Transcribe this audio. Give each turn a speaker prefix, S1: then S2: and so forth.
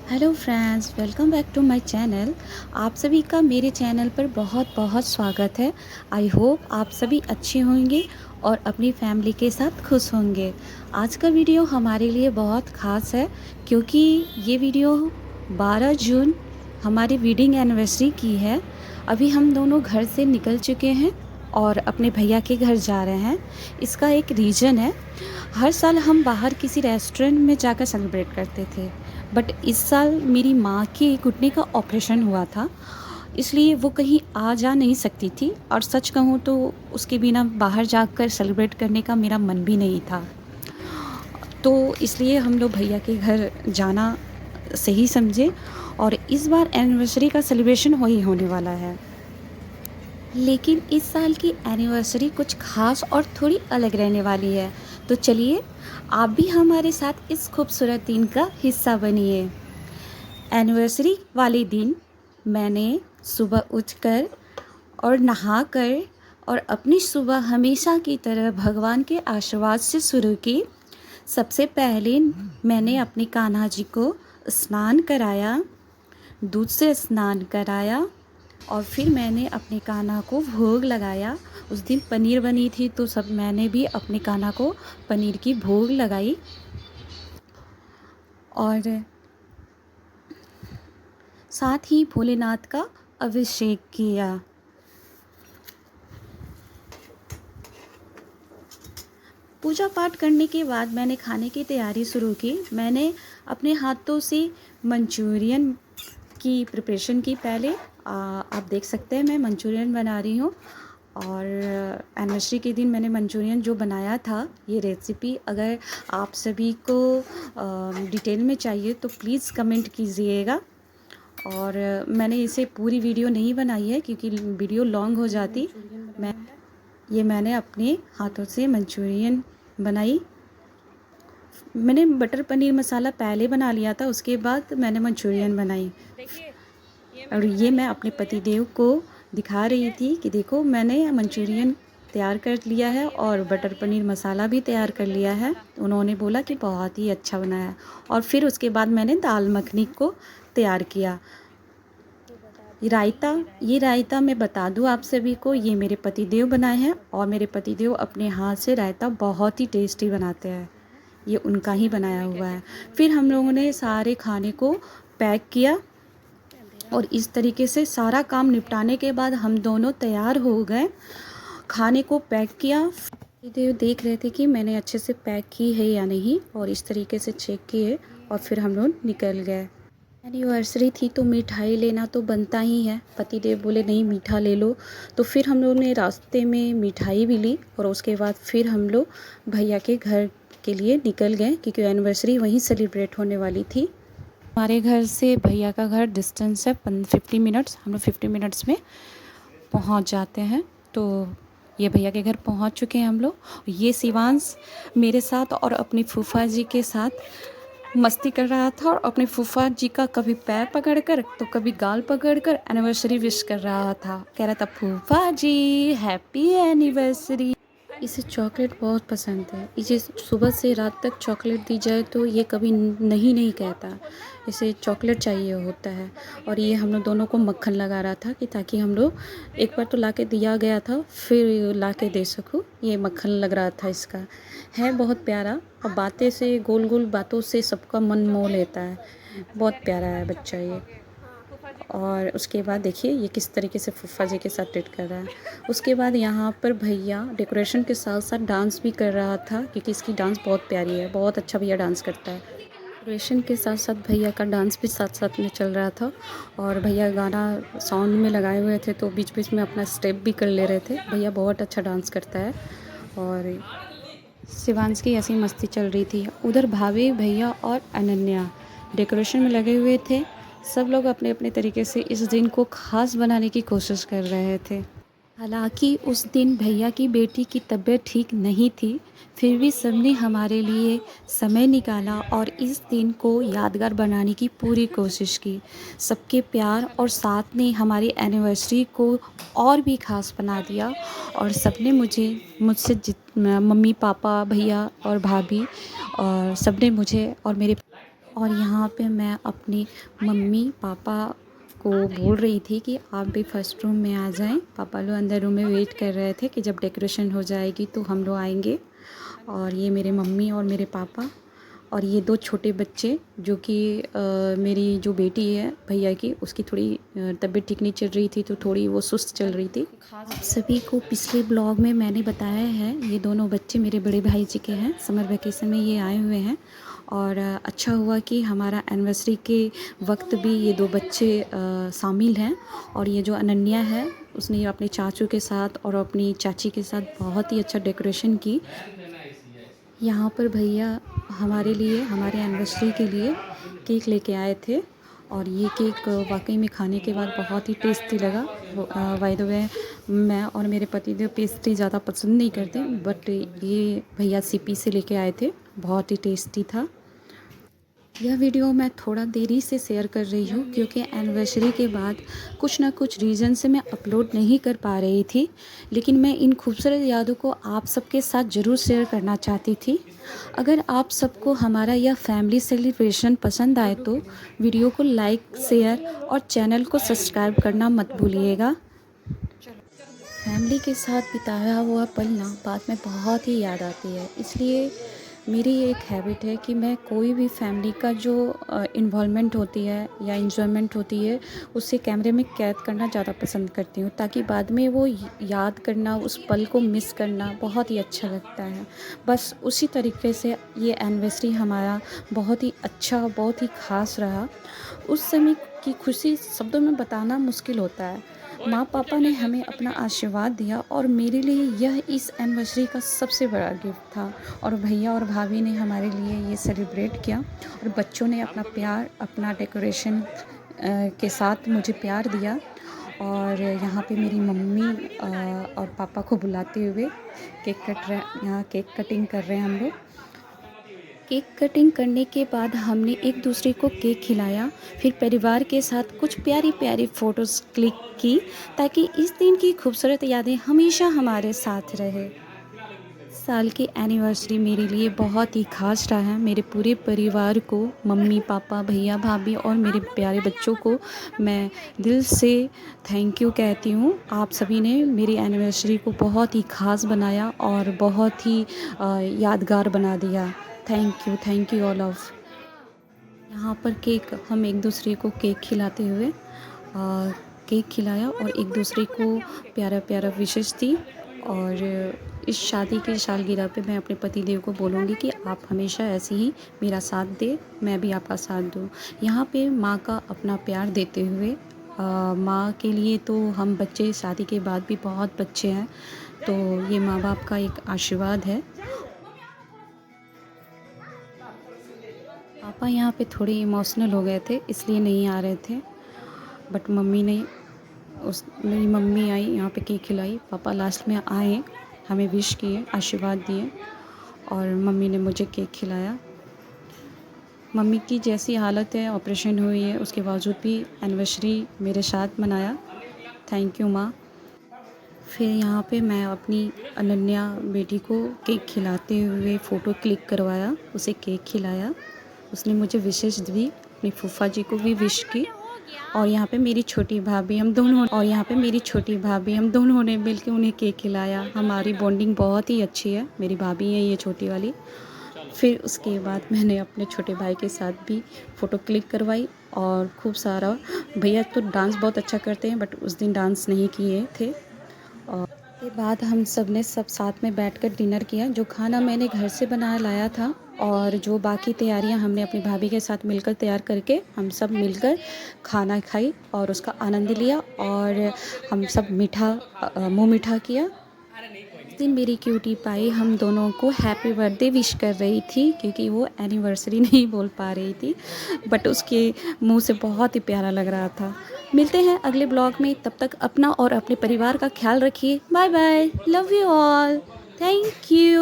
S1: Hello friends, welcome back to my channel. आप सभी का मेरे चैनल पर बहुत बहुत स्वागत है। आई होप आप सभी अच्छे होंगे और अपनी फैमिली के साथ खुश होंगे। आज का वीडियो हमारे लिए बहुत ख़ास है क्योंकि ये वीडियो 12 जून हमारी वेडिंग एनिवर्सरी की है। अभी हम दोनों घर से निकल चुके हैं और अपने भैया के घर जा रहे हैं। इसका एक रीज़न है, हर साल हम बाहर किसी रेस्टोरेंट में जाकर सेलिब्रेट करते थे, बट इस साल मेरी माँ के घुटने का ऑपरेशन हुआ था, इसलिए वो कहीं आ जा नहीं सकती थी। और सच कहूँ तो उसके बिना बाहर जाकर सेलिब्रेट करने का मेरा मन भी नहीं था। तो इसलिए हम लोग भैया के घर जाना सही समझे और इस बार एनिवर्सरी का सेलिब्रेशन वही होने वाला है। लेकिन इस साल की एनिवर्सरी कुछ ख़ास और थोड़ी अलग रहने वाली है। तो चलिए आप भी हमारे साथ इस खूबसूरत दिन का हिस्सा बनिए। एनिवर्सरी वाले दिन मैंने सुबह उठकर और नहाकर और अपनी सुबह हमेशा की तरह भगवान के आशीर्वाद से शुरू की। सबसे पहले मैंने अपने कान्हा जी को स्नान कराया, दूध से स्नान कराया और फिर मैंने अपने कान्हा को भोग लगाया। उस दिन पनीर बनी थी तो मैंने भी अपने कान्हा को पनीर की भोग लगाई और साथ ही भोलेनाथ का अभिषेक किया। पूजा पाठ करने के बाद मैंने खाने की तैयारी शुरू की। मैंने अपने हाथों से मंचूरियन की प्रिपरेशन की। पहले आप देख सकते हैं मैं मंचूरियन बना रही हूँ और एनिवर्सरी के दिन मैंने मंचूरियन जो बनाया था, ये रेसिपी अगर आप सभी को डिटेल में चाहिए तो प्लीज़ कमेंट कीजिएगा। और मैंने इसे पूरी वीडियो नहीं बनाई है क्योंकि वीडियो लॉन्ग हो जाती। मैंने अपने हाथों से मंचूरियन बनाई। मैंने बटर पनीर मसाला पहले बना लिया था, उसके बाद मैंने मंचूरियन बनाई। और ये मैं अपने पतिदेव को दिखा रही थी कि देखो मैंने मंचूरियन तैयार कर लिया है और बटर पनीर मसाला भी तैयार कर लिया है। उन्होंने बोला कि बहुत ही अच्छा बना है। और फिर उसके बाद मैंने दाल मखनी को तैयार किया। ये रायता मैं बता दूं आप सभी को, ये मेरे पतिदेव बनाए हैं और मेरे पतिदेव अपने हाथ से रायता बहुत ही टेस्टी बनाते हैं। ये उनका ही बनाया हुआ है। फिर हम लोगों ने सारे खाने को पैक किया और इस तरीके से सारा काम निपटाने के बाद हम दोनों तैयार हो गए। खाने को पैक किया। पतिदेव देख रहे थे कि मैंने अच्छे से पैक की है या नहीं और इस तरीके से चेक किए और फिर हम लोग निकल गए। एनिवर्सरी थी तो मिठाई लेना तो बनता ही है। पतिदेव बोले नहीं मीठा ले लो, तो फिर हम लोगों ने रास्ते में मिठाई भी ली और उसके बाद फिर हम लोग भैया के घर के लिए निकल गए क्योंकि एनिवर्सरी वहीं सेलिब्रेट होने वाली थी। हमारे घर से भैया का घर डिस्टेंस है 50 मिनट्स। हम लोग 50 मिनट्स में पहुंच जाते हैं। तो ये भैया के घर पहुंच चुके हैं हम लोग। ये शिवांश मेरे साथ और अपनी फूफा जी के साथ मस्ती कर रहा था और अपने फूफा जी का कभी पैर पकड़कर तो कभी गाल पकड़कर एनिवर्सरी विश कर रहा था। कह रहा था फूफा जी हैप्पी एनिवर्सरी। इसे चॉकलेट बहुत पसंद है। इसे सुबह से रात तक चॉकलेट दी जाए तो ये कभी नहीं नहीं कहता। इसे चॉकलेट चाहिए होता है। और ये हम लोग दोनों को मक्खन लगा रहा था कि ताकि हम लोग, एक बार तो लाके दिया गया था फिर लाके दे सकूँ। ये मक्खन लग रहा था इसका। है बहुत प्यारा और बातें से, गोल गोल बातों से सबका मन मोह लेता है। बहुत प्यारा है बच्चा ये। और उसके बाद देखिए ये किस तरीके से फूफा जी के साथ ट्रीट कर रहा है। उसके बाद यहाँ पर भैया डेकोरेशन के साथ साथ डांस भी कर रहा था क्योंकि इसकी डांस बहुत प्यारी है। बहुत अच्छा भैया डांस करता है। डेकोरेशन के साथ साथ भैया का डांस भी साथ साथ में चल रहा था और भैया गाना साउंड में लगाए हुए थे तो बीच बीच में अपना स्टेप भी कर ले रहे थे। भैया बहुत अच्छा डांस करता है। और शिवांश की ऐसी मस्ती चल रही थी। उधर भाभी, भैया और अनन्या डेकोरेशन में लगे हुए थे। सब लोग अपने अपने तरीके से इस दिन को ख़ास बनाने की कोशिश कर रहे थे। हालांकि उस दिन भैया की बेटी की तबीयत ठीक नहीं थी, फिर भी सबने हमारे लिए समय निकाला और इस दिन को यादगार बनाने की पूरी कोशिश की। सबके प्यार और साथ ने हमारी एनिवर्सरी को और भी ख़ास बना दिया और सबने मुझसे मम्मी, पापा, भैया और भाभी और सबने मुझे और मेरे और यहाँ पे मैं अपनी मम्मी पापा को बोल रही थी कि आप भी फर्स्ट रूम में आ जाएं। पापा लोग अंदर रूम में वेट कर रहे थे कि जब डेकोरेशन हो जाएगी तो हम लोग आएंगे। और ये मेरे मम्मी और मेरे पापा और ये दो छोटे बच्चे जो कि मेरी जो बेटी है भैया की, उसकी थोड़ी तबीयत ठीक नहीं चल रही थी तो थोड़ी वो सुस्त चल रही थी। आप सभी को पिछले ब्लॉग में मैंने बताया है, ये दोनों बच्चे मेरे बड़े भाई जी के हैं। समर वेकेशन में ये आए हुए हैं और अच्छा हुआ कि हमारा एनिवर्सरी के वक्त भी ये दो बच्चे शामिल हैं। और ये जो अनन्या है उसने अपने चाचू के साथ और अपनी चाची के साथ बहुत ही अच्छा डेकोरेशन की। यहाँ पर भैया हमारे लिए, हमारे एनिवर्सरी के लिए केक लेके आए थे और ये केक वाकई में खाने के बाद बहुत ही टेस्टी लगा। बाय द वे मैं और मेरे पतिदेव पेस्ट्री ज़्यादा पसंद नहीं करते, बट ये भैया सीपी से लेके आए थे, बहुत ही टेस्टी था। यह वीडियो मैं थोड़ा देरी से शेयर कर रही हूँ क्योंकि एनिवर्सरी के बाद कुछ ना कुछ रीज़न से मैं अपलोड नहीं कर पा रही थी, लेकिन मैं इन खूबसूरत यादों को आप सबके साथ ज़रूर शेयर करना चाहती थी। अगर आप सबको हमारा यह फैमिली सेलिब्रेशन पसंद आए तो वीडियो को लाइक, शेयर और चैनल को सब्सक्राइब करना मत भूलिएगा। फैमिली के साथ बिताया हुआ पल ना बाद में बहुत ही याद आती है, इसलिए मेरी एक हैबिट है कि मैं कोई भी फैमिली का जो इन्वॉल्वमेंट होती है या इन्जॉयमेंट होती है उसे कैमरे में कैद करना ज़्यादा पसंद करती हूँ, ताकि बाद में वो याद करना, उस पल को मिस करना बहुत ही अच्छा लगता है। बस उसी तरीके से ये एनिवर्सरी हमारा बहुत ही अच्छा, बहुत ही ख़ास रहा। उस समय की खुशी शब्दों में बताना मुश्किल होता है। माँ पापा ने हमें अपना आशीर्वाद दिया और मेरे लिए यह इस एनिवर्सरी का सबसे बड़ा गिफ्ट था। और भैया और भाभी ने हमारे लिए ये सेलिब्रेट किया और बच्चों ने अपना प्यार, अपना डेकोरेशन के साथ मुझे प्यार दिया। और यहाँ पे मेरी मम्मी और पापा को बुलाते हुए केक कट रहे, यहाँ केक कटिंग कर रहे हैं हम लोग। केक कटिंग करने के बाद हमने एक दूसरे को केक खिलाया, फिर परिवार के साथ कुछ प्यारी प्यारी फ़ोटोज़ क्लिक की ताकि इस दिन की खूबसूरत यादें हमेशा हमारे साथ रहे। साल की एनिवर्सरी मेरे लिए बहुत ही ख़ास रहा है। मेरे पूरे परिवार को, मम्मी पापा, भैया भाभी और मेरे प्यारे बच्चों को मैं दिल से थैंक यू कहती हूँ। आप सभी ने मेरी एनिवर्सरी को बहुत ही ख़ास बनाया और बहुत ही यादगार बना दिया। Thank you all of. यहाँ पर केक, हम एक दूसरे को केक खिलाते हुए केक खिलाया और एक दूसरे को प्यारा प्यारा विशेस दी। और इस शादी की सालगिरह पे मैं अपने पतिदेव को बोलूँगी कि आप हमेशा ऐसे ही मेरा साथ दें, मैं भी आपका साथ दूँ। यहाँ पे माँ का अपना प्यार देते हुए, माँ के लिए तो हम बच्चे शादी के बाद भी बहुत बच्चे हैं, तो ये माँ बाप का एक आशीर्वाद है। पापा यहाँ पे थोड़े इमोशनल हो गए थे इसलिए नहीं आ रहे थे, बट मेरी मम्मी आई, यहाँ पे केक खिलाई, पापा लास्ट में आए, हमें विश किए, आशीर्वाद दिए और मम्मी ने मुझे केक खिलाया। मम्मी की जैसी हालत है, ऑपरेशन हुई है, उसके बावजूद भी एनिवर्सरी मेरे साथ मनाया। थैंक यू माँ। फिर यहाँ पे मैं अपनी अनन्या बेटी को केक खिलाते हुए फ़ोटो क्लिक करवाया, उसे केक खिलाया, उसने मुझे विशेस दी, अपनी फूफा जी को भी विश की। और यहाँ पे मेरी छोटी भाभी, हम दोनों ने मिलके उन्हें केक खिलाया। हमारी बॉन्डिंग बहुत ही अच्छी है, मेरी भाभी है ये छोटी वाली। फिर उसके बाद मैंने अपने छोटे भाई के साथ भी फ़ोटो क्लिक करवाई और खूब सारा, भैया तो डांस बहुत अच्छा करते हैं बट उस दिन डांस नहीं किए थे। और के बाद हम सब ने साथ में बैठकर डिनर किया। जो खाना मैंने घर से बना लाया था और जो बाकी तैयारियां हमने अपनी भाभी के साथ मिलकर तैयार करके हम सब मिलकर खाना खाई और उसका आनंद लिया। और हम सब मुँह मीठा किया। उस दिन मेरी क्यूटी पाई हम दोनों को हैप्पी बर्थडे विश कर रही थी क्योंकि वो एनिवर्सरी नहीं बोल पा रही थी, बट उसके मुंह से बहुत ही प्यारा लग रहा था। मिलते हैं अगले ब्लॉग में, तब तक अपना और अपने परिवार का ख्याल रखिए। Bye bye, love you all, thank you.